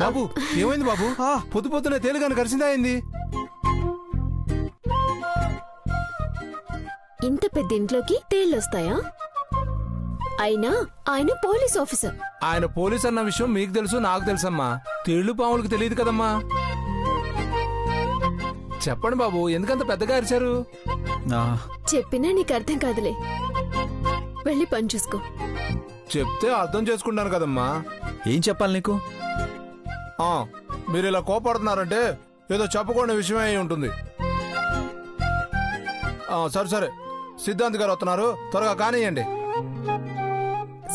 బాబు ఏమైంది బాబు? పొద్దు పొద్దునే తేలిగాని కరిసిందా అయింది? ఇంత పెద్ద ఇంట్లోకి తేళ్ళొస్తాయా? అయినా ఆయన పోలీస్ ఆఫీసర్. ఆయన పోలీస్ అన్న విషయం మీకు తెలుసు, నాకు తెలుసమ్మా. తేళ్లు పాములకు తెలియదు కదమ్మా. చెప్పండి బాబు, ఎందుకంత పెద్దగా అరిచారు? చెప్పినా నీకు అర్థం కాదులే, వెళ్ళి పని చూసుకో. చెప్తే అర్థం చేసుకుంటాను కదమ్మా. ఏం చెప్పాలి నీకు? మీరు ఇలా కోపడుతున్నారంటే ఏదో చెప్పకుండా విషయమే అయి ఉంటుంది. సరే సరే, సిద్ధాంత్ గారు వస్తున్నారు, త్వరగా కానియండి.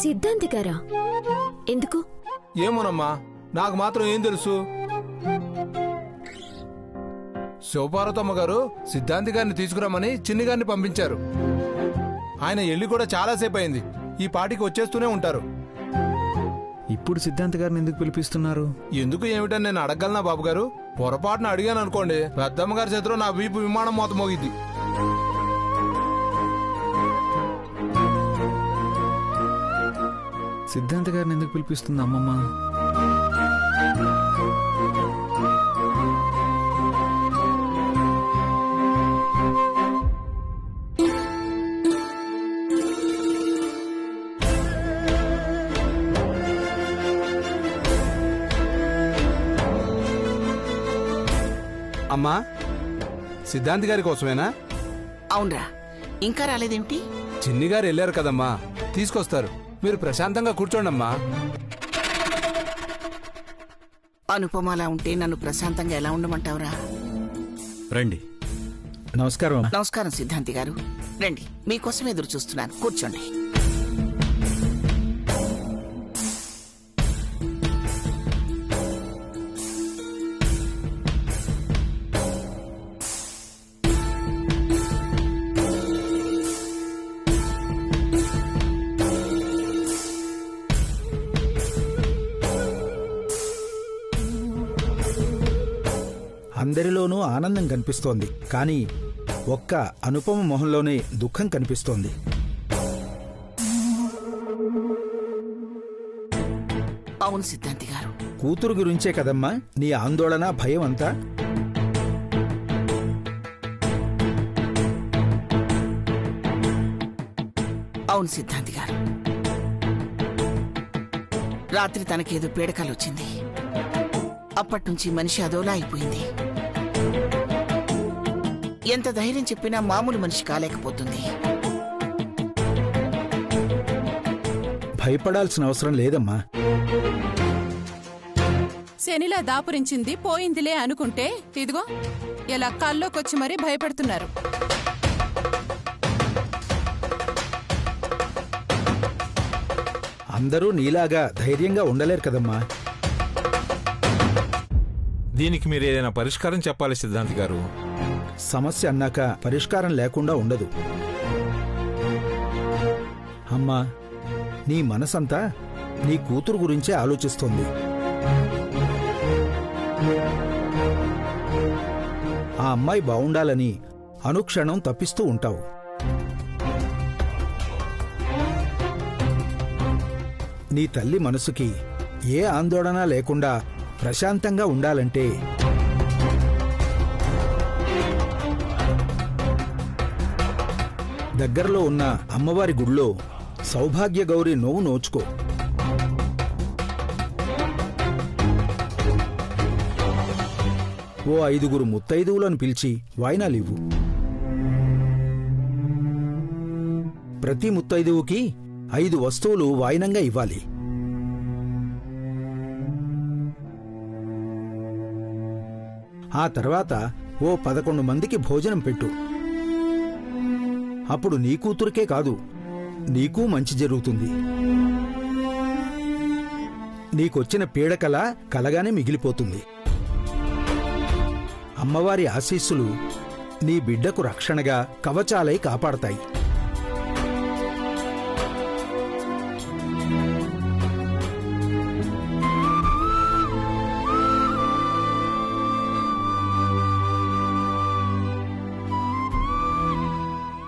సిద్ధాంతి గారా? ఎందుకు? ఏమోనమ్మా, నాకు మాత్రం ఏం తెలుసు. శివపార్వతమ్మ గారు సిద్ధాంతి గారిని తీసుకురామని చిన్ని గారిని పంపించారు. ఆయన ఎల్లి కూడా చాలాసేపు అయింది. ఈ పాటికి వచ్చేస్తూనే ఉంటారు. ఇప్పుడు సిద్ధాంత్ గారిని ఎందుకు పిలిపిస్తున్నారు? ఎందుకు ఏమిటని నేను అడగలనా బాబు గారు? పొరపాటున అడిగాను అనుకోండి, పెద్దమ్మ గారి చేతిలో నా వీపు విమానం మోత మోగిద్ది. సిద్ధాంత్ గారిని ఎందుకు పిలిపిస్తుంది అమ్మమ్మ? అమ్మా, సిద్ధాంతి గారి కోసమేనా? అవునరా, ఇంకా రాలేదేమిటి? చిన్ని గారు వెళ్ళారు కదమ్మా, తీసుకొస్తారు. మీరు ప్రశాంతంగా కూర్చోండమ్మా. అనుపమలా ఉంటే నన్ను ప్రశాంతంగా ఎలా ఉండమంటావురా? రండి. నమస్కారం. నమస్కారం సిద్ధాంతి గారు, రండి, మీకోసం ఎదురు చూస్తున్నాను, కూర్చోండి. అందరిలోనూ ఆనందం కనిపిస్తోంది, కానీ ఒక్క అనుపమ మొహంలోనే దుఃఖం కనిపిస్తోంది. అవును సిద్ధాంతి గారు. కూతురు గురించే కదమ్మా నీ ఆందోళన, భయం అంతా? అవును సిద్ధాంతి గారు, రాత్రి తనకేదో పీడకలు వచ్చింది. అప్పట్నుంచి మనిషి అదోలా అయిపోయింది. ఎంత ధైర్యం చెప్పినా మామూలు మనిషి కాలేకపోతుంది. భయపడాల్సిన అవసరం లేదమ్మా. శనిలా దాపురించింది పోయిందిలే అనుకుంటే ఇదిగో ఇలా కల్లోకొచ్చి మరీ భయపెడుతున్నారు. అందరూ నీలాగా ధైర్యంగా ఉండలేరు కదమ్మా. దీనికి మీరు ఏదైనా పరిష్కారం చెప్పాలి సిద్ధాంతి గారు. సమస్య అన్నాక పరిష్కారం లేకుండా ఉండదు. అమ్మా, నీ మనసంతా నీ కూతురు గురించే ఆలోచిస్తోంది. ఆ అమ్మాయి బావుండాలని అనుక్షణం తప్పిస్తూ ఉంటావు. నీ తల్లి మనసుకి ఏ ఆందోళన లేకుండా ప్రశాంతంగా ఉండాలంటే దగ్గరలో ఉన్న అమ్మవారి గుడిలో సౌభాగ్య గౌరి నోవు నోచుకో. ఓ 5 ముత్తైదువులను పిలిచి వాయినాలివ్వు. ప్రతి ముత్తైదువుకి 5 వస్తువులు వాయినంగా ఇవ్వాలి. ఆ తర్వాత ఓ 11 మందికి భోజనం పెట్టు. అప్పుడు నీ కూతురికే కాదు, నీకూ మంచి జరుగుతుంది. నీకొచ్చిన పీడకల కలగానే మిగిలిపోతుంది. అమ్మవారి ఆశీస్సులు నీ బిడ్డకు రక్షణగా కవచాలై కాపాడతాయి.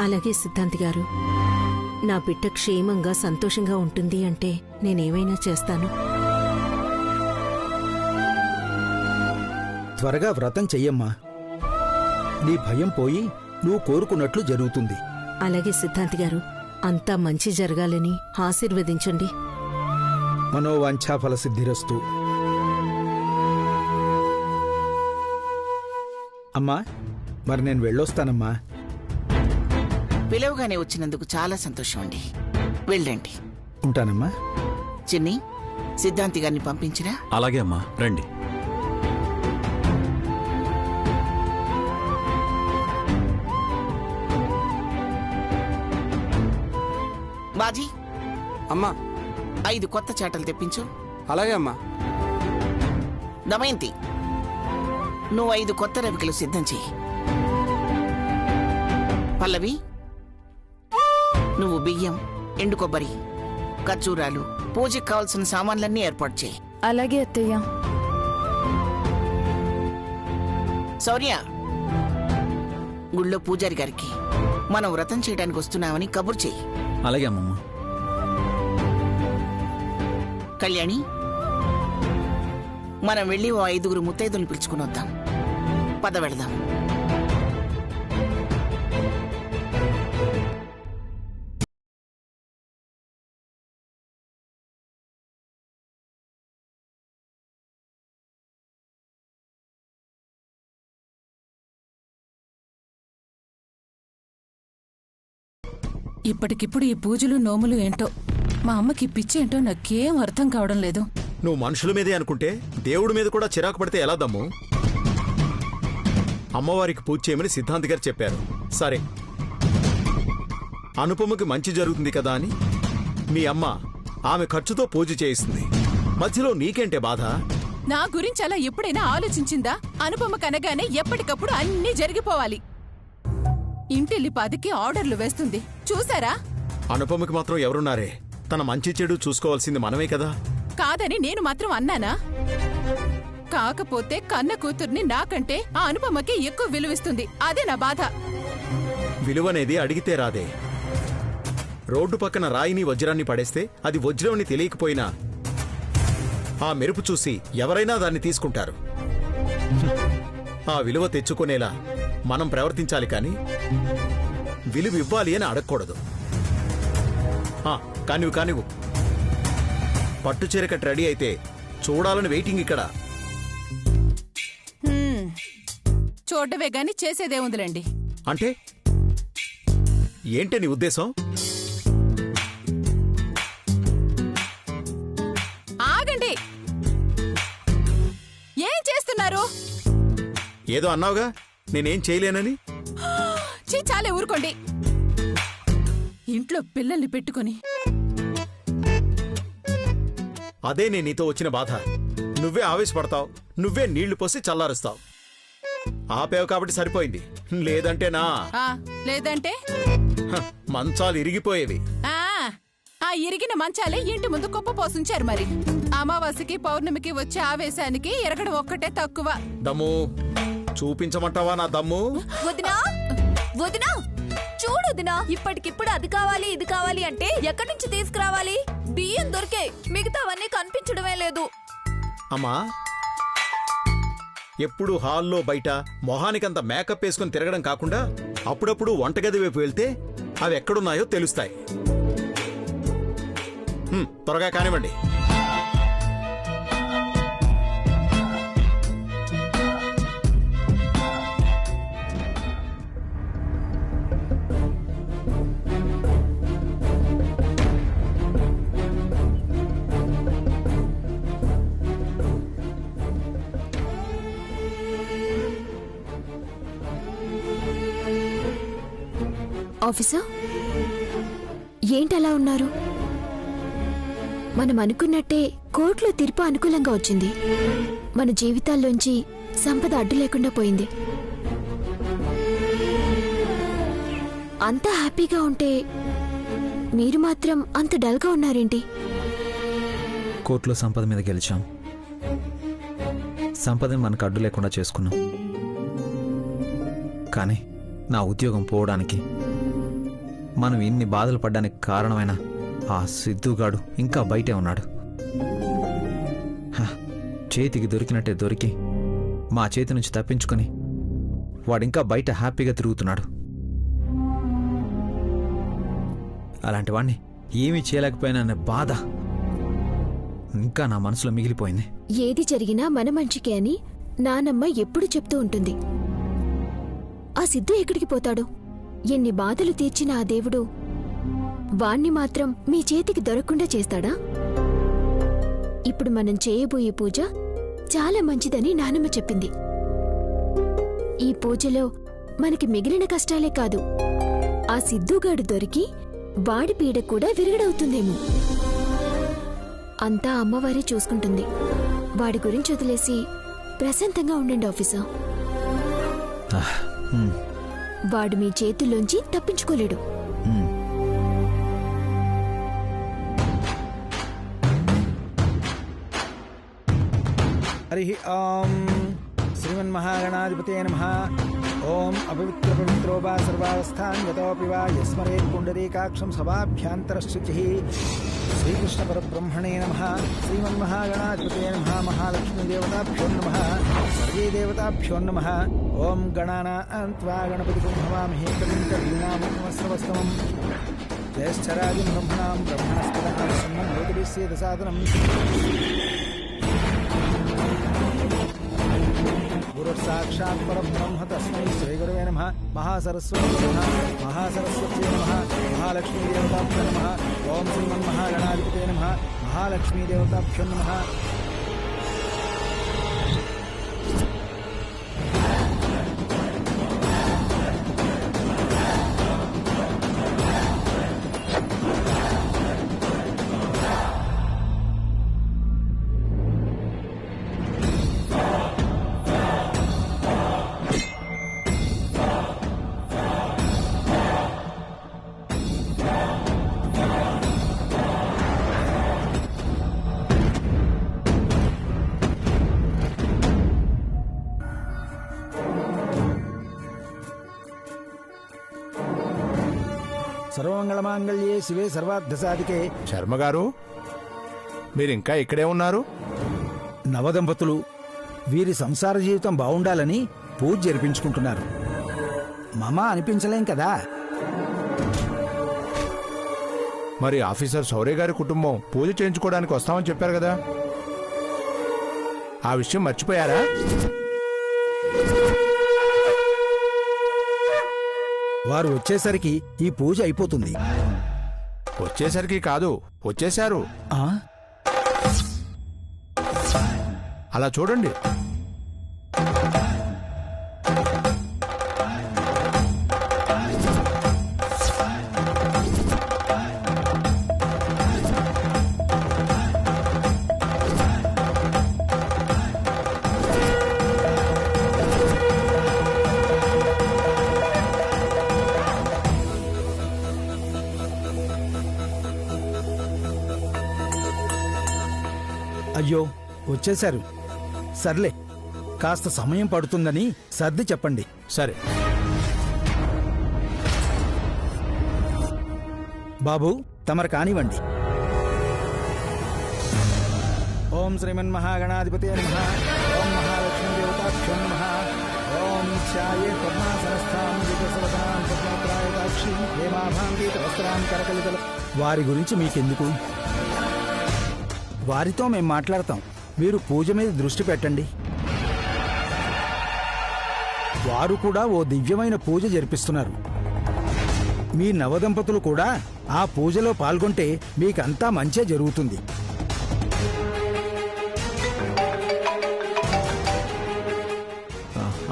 అలాగే సిద్ధాంతి గారు, నా బిడ్డ క్షేమంగా సంతోషంగా ఉంటుంది అంటే నేనేమైనా చేస్తాను. త్వరగా వ్రతం చెయ్యమ్మా. నీ భయం పోయి నువ్వు కోరుకున్నట్లు జరుగుతుంది. అలాగే సిద్ధాంతి గారు, అంతా మంచి జరగాలని ఆశీర్వదించండి. మనోవాంఛాఫల సిద్ధిరస్తు. అమ్మా, మరి నేను వెళ్ళొస్తానమ్మా. పిలవగానే వచ్చినందుకు చాలా సంతోషం అండి. వెళ్ళండి. ఉంటానమ్మా. చిన్ని, సిద్ధాంతి గారిని పంపించిరా. అలాగే అమ్మా, రండి. బాజీ, అమ్మా. 5 కొత్త చాటలు తెప్పించు. అలాగే అమ్మా. దమయంతి, నువ్వు 5 కొత్త రవికలు సిద్ధం చెయ్యి. పల్లవి, నువ్వు బియ్యం, ఎండు కొబ్బరి, ఖర్జూరాలు, పూజకి కావాల్సిన సామాన్లన్నీ ఏర్పాటు చేయి. అలాగే అత్తయ్య. శౌర్య, గుళ్ళో పూజారి గారికి మనం వ్రతం చేయడానికి వస్తున్నామని కబురు చెయ్యి. అలాగే అమ్మమ్మ. కళ్యాణి, మనం వెళ్ళి ఓ 5 ముత్తైదులు పిలుచుకుని వద్దాం. పద వెళదాం. ఇప్పటికిప్పుడు ఈ పూజలు నోములు ఏంటో, మా అమ్మకి పిచ్చి ఏంటో నాకేం అర్థం కావడం లేదు. నువ్వు మనుషుల మీదే అనుకుంటే దేవుడి మీద కూడా చిరాకు పడితే ఎలా దమ్ము? అమ్మవారికి పూజ చేయమని సిద్ధాంతి గారు చెప్పారు. సరే, అనుపమకి మంచి జరుగుతుంది కదా అని మీ అమ్మ ఆమె ఖర్చుతో పూజ చేయిస్తుంది. మధ్యలో నీకేంటే బాధ? నా గురించి అలా ఎప్పుడైనా ఆలోచించిందా? అనుపమ కనగానే ఎప్పటికప్పుడు అన్నీ జరిగిపోవాలి. ఇంటిల్లి పదికి ఆర్డర్లు వేస్తుంది, చూసారా? అనుపమకి మాత్రం ఎవరున్నారే? తన మంచి చెడు చూసుకోవాల్సింది మనమే కదా. కాదని నేను మాత్రం అన్నానా? కాకపోతే కన్న కూతుర్ని నాకంటే ఆ అనుపమకి ఎక్కువ విలువిస్తుంది. అదే నా బాధ. విలువనేది అడిగితే రాదే. రోడ్డు పక్కన రాయిని వజ్రాన్ని పడేస్తే అది వజ్రం అని తెలియకపోయినా ఆ మెరుపు చూసి ఎవరైనా దాన్ని తీసుకుంటారు. ఆ విలువ తెచ్చుకునేలా మనం ప్రవర్తించాలి కానీ విలువ ఇవ్వాలి అని అడగకూడదు. కానివ్వు. పట్టు చీర కట్టి రెడీ అయితే చూడాలని వెయిటింగ్ ఇక్కడ. చూడవే గాని చేసేదే ఉందిలేండి. అంటే ఏంటి నీ ఉద్దేశం? ఆగండి, ఏం చేస్తున్నారు? ఏదో అన్నావుగా నేనేం చేయలేనని. చాలే ఊరుకోండి. ఇంట్లో పిల్లల్ని పెట్టుకుని. అదే నేను నీతో వచ్చిన బాధ. నువ్వే ఆవేశపడతావు, నువ్వే నీళ్లు పోసి చల్లారుస్తావు. ఆపేవు కాబట్టి సరిపోయింది. లేదంటేనా? లేదంటే మంచాలు ఇరిగిపోయేవి. ఆ ఇరిగిన మంచాలే ఇంటి ముందు కుప్ప పోసుంచారు. మరి అమావాస్యకి పౌర్ణమికి వచ్చే ఆవేశానికి ఎరగడం ఒక్కటే తక్కువ. దమ్ము చూపించమంటావా నా దమ్ము? వదినా, వదినా, చూడు వదినా, ఇప్పటికిప్పుడు అది కావాలి ఇది కావాలి అంటే ఎక్కడి నుంచి తీసుకురావాలి? బియ్యం దొరికే, మిగతావన్నీ కనిపించడమే లేదు. అమ్మా, ఎప్పుడు హాల్లో బయట మొహానికంత మేకప్ వేసుకుని తిరగడం కాకుండా అప్పుడప్పుడు వంటగది వైపు వెళ్తే అవి ఎక్కడున్నాయో తెలుస్తాయి. త్వరగా కానివ్వండి. ఆఫీసర్, ఏంటలా ఉన్నారు? మనం అనుకున్నట్టే కోర్టులో తీర్పు అనుకూలంగా వచ్చింది. మన జీవితాల్లోంచి సంపద అడ్డు లేకుండా పోయింది. అంతా హ్యాపీగా ఉంటే మీరు మాత్రం అంత డల్గా ఉన్నారేంటి? కోర్టులో సంపద మీద గెలిచాం. సంపదని మనకు అడ్డు లేకుండా చేసుకున్నాం. కానీ నా ఉద్యోగం పోవడానికి, మనం ఇన్ని బాధలు పడ్డానికి కారణమైన ఆ సిద్ధుగాడు ఇంకా బయటే ఉన్నాడు. చేతికి దొరికినట్టే దొరికి మా చేతి నుంచి తప్పించుకొని వాడింకా బయట హ్యాపీగా తిరుగుతున్నాడు. అలాంటి వాణ్ణి ఏమీ చేయలేకపోయినా బాధ ఇంకా నా మనసులో మిగిలిపోయింది. ఏది జరిగినా మన మంచికే అని నానమ్మ ఎప్పుడు చెప్తూ ఉంటుంది. ఆ సిద్ధు ఎక్కడికి పోతాడు? ఎన్ని బాధలు తీర్చిన ఆ దేవుడు వాణ్ణి మాత్రం మీ చేతికి దొరకకుండా చేస్తాడా? ఇప్పుడు మనం చేయబోయే పూజ చాలా మంచిదని నానమ్మ చెప్పింది. ఈ పూజలో మనకి మిగిలిన కష్టాలే కాదు, ఆ సిద్ధుగాడు దొరికి వాడి పీడ కూడా విరగడవుతుందేమో. అంతా అమ్మవారే చూసుకుంటుంది. వాడి గురించి వదిలేసి ప్రశాంతంగా ఉండండి ఆఫీసర్. వాడు మీ చేతుల్లోంచి తప్పించుకోలేడు. హరి ఓం శ్రీమన్మహాగణాధిపతే నమః. ఓం అపవిత్ర పవిత్రో వా సర్వావస్థాన్ గతోపి వా యస్మరేత్ పుండరీకాక్షం సభాభ్యాంతరశుచిః. శ్రీకృష్ణ పరబ్రహ్మణే నమః. శ్రీమన్మహాగణాధిపతే నమః. మహాలక్ష్మీదేవతాభ్యో నమః. సర్వే దేవతాభ్యో నమః. ఓం గణానాం త్వా గణపతిం హవామహే కవిం కవీనాముపమస్రవస్తమం. జ్యేష్ఠరాజం బ్రహ్మణాం బ్రహ్మణస్పదః సన్నం భూతభిస్సేదసాదనం. గురుసాక్షాత్ పరబ్రహ్మ తస్మై శ్రీగురవే నమః. మహాసరస్వతీ నమః. మహాసరస్వతీ నమః. మహాలక్ష్మీదేవతాభ్యో నమః. ఓం శ్రీమన్మహాగణాధిపతే నమః. మహాలక్ష్మీదేవతాభ్యో నమః. సర్వమంగళమాంగళ్యే శివే సర్వార్థసాధికే. శర్మగారు, మీరింకా ఇక్కడే ఉన్నారు? నవదంపతులు వీరి సంసార జీవితం బావుండాలని పూజ జరిపించుకుంటున్నారు. మమ అనిపించలేం కదా. మరి ఆఫీసర్ శౌర్య గారి కుటుంబం పూజ చేయించుకోవడానికి వస్తామని చెప్పారు కదా, ఆ విషయం మర్చిపోయారా? వారు వచ్చేసరికి ఈ పూజ అయిపోతుంది. వచ్చేసరికి కాదు, వచ్చేశారు. అలా చూడండి. అయ్యో వచ్చేశారు. సర్లే, కాస్త సమయం పడుతుందని సర్ది చెప్పండి. సరే బాబు, తమరు కానివ్వండి. ఓం శ్రీమన్మహాగణాధిపతే నమః. ఓం మహాలక్ష్మీదేవతాభ్యో నమః. ఓం ఛాయే పద్మాసనస్థాం దిగసవతాం పద్మప్రాయదాక్షి హేమాభాం గీతవస్త్రాం కరకలితల. వారి గురించి మీకెందుకు? వారితో మేం మాట్లాడతాం. మీరు పూజ మీద దృష్టి పెట్టండి. వారు కూడా ఓ దివ్యమైన పూజ జరిపిస్తున్నారు. మీ నవదంపతులు కూడా ఆ పూజలో పాల్గొంటే మీకంతా మంచే జరుగుతుంది.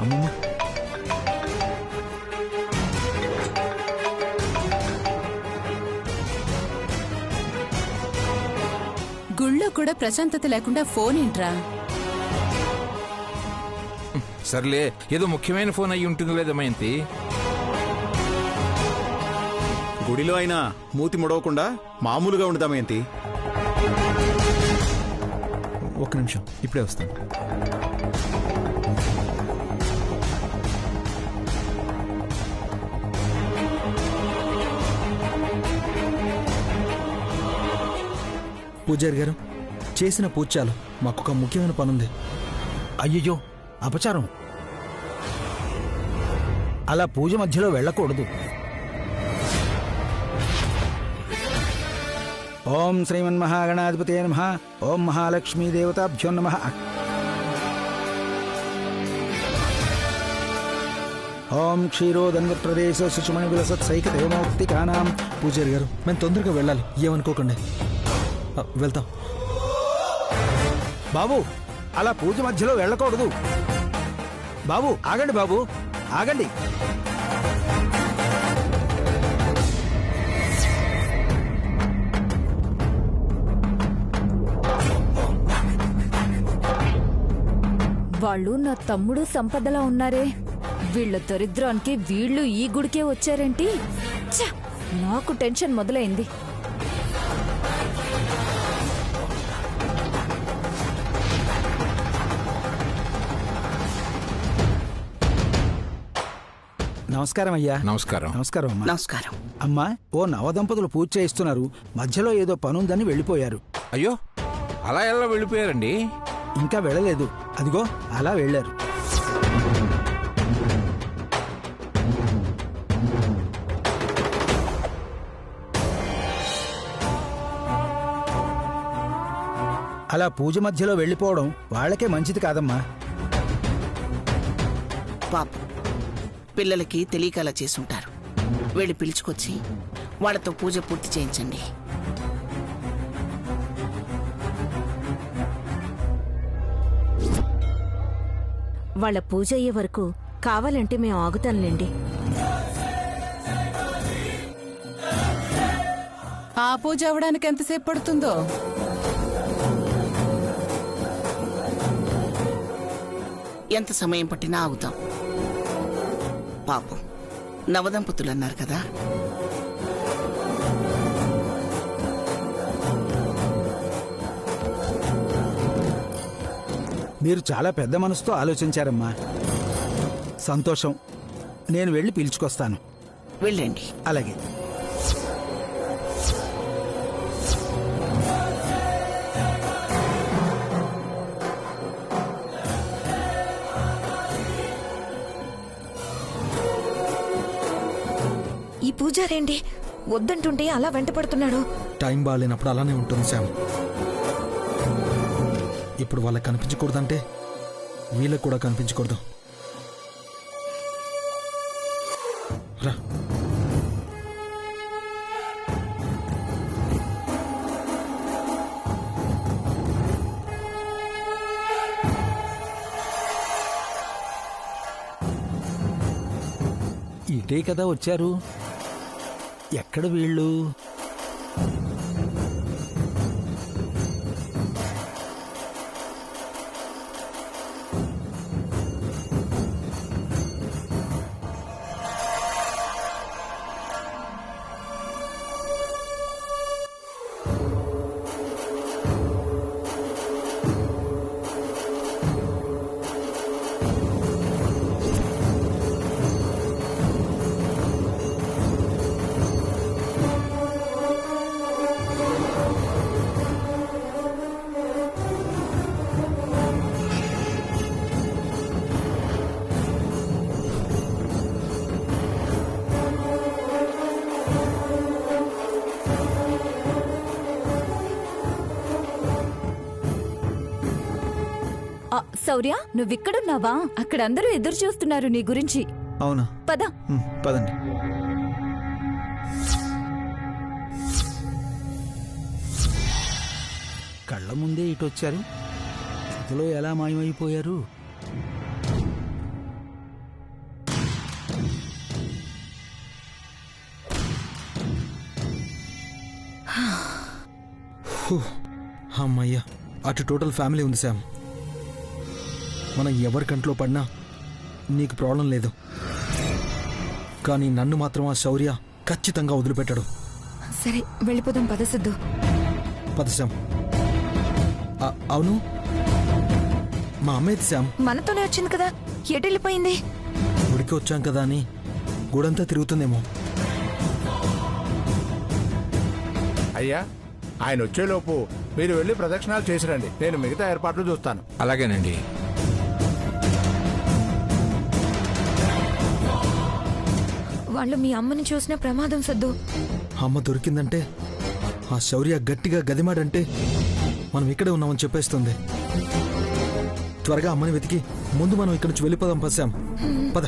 అమ్మమ్మ, గుళ్ళో కూడా ప్రశాంతత లేకుండా ఫోన్ ఏంట్రా? సర్లే, ఏదో ముఖ్యమైన ఫోన్ అయ్యి ఉంటుంది లేదా మయంతి. గుడిలో అయినా మూతి ముడవకుండా మామూలుగా ఉండదామేంటి? ఒక్క నిమిషం, ఇప్పుడే వస్తాను. పూజారి గారు, చేసిన పూజ చాలు, మాకొక ముఖ్యమైన పనుంది. అయ్యో, అపచారం. అలా పూజ మధ్యలో వెళ్ళకూడదు. ఓం శ్రీమన్మహాగణాధిపతే నమః. ఓం మహాలక్ష్మీ దేవతాభ్యో నమః. ఓం క్షీరోదన్వత్ప్రదేశ శుచిమణి విలసత్సైక దేవమౌక్తికానాం. పూజారి గారు, మేము తొందరగా వెళ్ళాలి, ఏమనుకోకండి. వెళ్తాం. బాబు, అలా పూజ మధ్యలో వెళ్ళకూడదు. బాబు ఆగండి, బాబు ఆగండి. వాళ్ళు నా తమ్ముడు సంపదలా ఉన్నారే, వీళ్ళ దరిద్రానికి వీళ్ళు ఈ గుడికే వచ్చారేంటి? ఛ! నాకు టెన్షన్ మొదలైంది. నమస్కారం అయ్యా. నమస్కారం. నమస్కారం అమ్మా. నమస్కారం. అమ్మా, ఓ నవదంపతులు పూజ చేయిస్తున్నారు. మధ్యలో ఏదో పనుందని వెళ్ళిపోయారు. అయ్యో, అలా ఎలా వెళ్ళిపోయారండి? ఇంకా వెళ్ళలేదు. అదిగో అలా వెళ్ళారు. అలా పూజ మధ్యలో వెళ్ళిపోవడం వాళ్ళకే మంచిది కాదమ్మా. పాపం, పిల్లలకి తెలియక అలా చేసుంటారు. వెళ్ళి పిలుచుకొచ్చి వాళ్ళతో పూజ పూర్తి చేయించండి. వాళ్ళ పూజ అయ్యే వరకు కావాలంటే మేము ఆగుతాంలేండి. ఆ పూజ అవ్వడానికి ఎంతసేపు పడుతుందో? ఎంత సమయం పట్టినా ఆగుతాం. పాపం, నవదంపతులు అన్నారు కదా. మీరు చాలా పెద్ద మనసుతో ఆలోచించారమ్మా. సంతోషం. నేను వెళ్ళి పిలుచుకొస్తాను. వెళ్ళండి. అలాగే. ఈ పూజారేంటి వద్దంటుంటే అలా వెంటపడుతున్నాడు? టైం బాగాలేనప్పుడు అలానే ఉంటుంది శామ్. ఇప్పుడు వాళ్ళకి కనిపించకూడదంటే వీళ్ళకి కూడా కనిపించకూడదు. రా. ఇటే కదా వచ్చారు. ఎక్కడ వీళ్ళు? శౌర్య, నువ్విక్కడున్నావా? అక్కడ అందరూ ఎదురు చూస్తున్నారు నీ గురించి. అవునా? పద. పదండి. కళ్ళ ముందే ఇటు వచ్చారు. ఇంతలో ఎలా మాయమైపోయారు? అమ్మయ్యా, అటు టోటల్ ఫ్యామిలీ ఉంది శామ్. మనం ఎవరి కంట్లో పడినా నీకు ప్రాబ్లం లేదు, కానీ నన్ను మాత్రం ఆ శౌర్య ఖచ్చితంగా వదిలిపెట్టాడు. సరే వెళ్ళిపోదాం పద సిద్ధు. పద శామ్. అవును, మా అమ్మాయి శామ్ మనతోనే వచ్చింది కదా, ఎటు వెళ్ళిపోయింది? గుడికి వచ్చాం కదా అని గుడంతా తిరుగుతుందేమో. అయ్యా, ఆయన వచ్చేలోపు మీరు వెళ్ళి ప్రదక్షిణాలు చేసిరండి. నేను మిగతా ఏర్పాట్లు చూస్తాను. అలాగేనండి. వాళ్ళు మీ అమ్మని చూసిన ప్రమాదం సిద్ధు. అమ్మ దొరికిందంటే ఆ శౌర్య గట్టిగా గదిమాడంటే మనం ఇక్కడే ఉన్నామని చెప్పేస్తుంది. త్వరగా అమ్మని వెతికి ముందు మనం ఇక్కడి నుంచి వెళ్ళిపోదాం. పసాం పద.